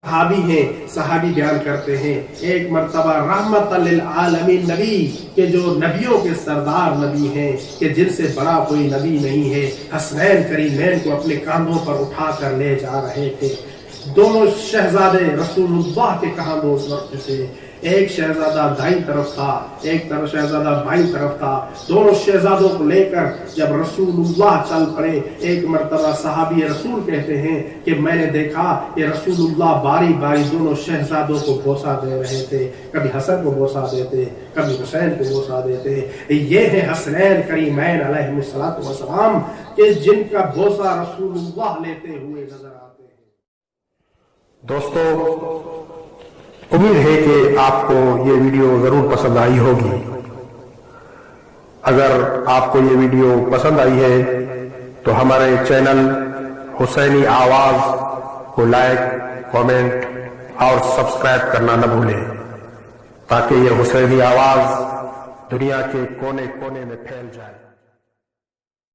صحابی ہیں، صحابی بیان کرتے ہیں ایک مرتبہ رحمت للعالمین نبی کہ جو نبیوں کے سردار نبی ہیں کہ جن سے بڑا کوئی نبی نہیں ہے، حسنین کریمین کو اپنے کاندھوں پر اٹھا کر لے جا رہے تھے۔ دونوں شہزادے رسول اللہ کے کاندھوں اس وقت تھے، ایک شہزادہ دائیں طرف تھا، ایک طرف شہزادہ بائیں طرف تھا۔ دونوں شہزادوں کو لے کر جب رسول اللہ چل پڑے، ایک مرتبہ صحابی رسول کہتے ہیں کہ میں نے دیکھا کہ رسول اللہ باری باری دونوں شہزادوں کو بوسہ دے رہے تھے، کبھی حسن کو بوسہ دیتے، کبھی حسین کو بوسہ دیتے۔ یہ ہے حسنین کریمین علیہ السلام کہ جن کا بوسہ رسول اللہ لیتے ہوئے نظر آتے ہیں۔ دوستو، امید ہے کہ آپ کو یہ ویڈیو ضرور پسند آئی ہوگی۔ اگر آپ کو یہ ویڈیو پسند آئی ہے تو ہمارے چینل حسینی آواز کو لائک، کامنٹ اور سبسکرائب کرنا نہ بھولیں تاکہ یہ حسینی آواز دنیا کے کونے کونے میں پھیل جائے۔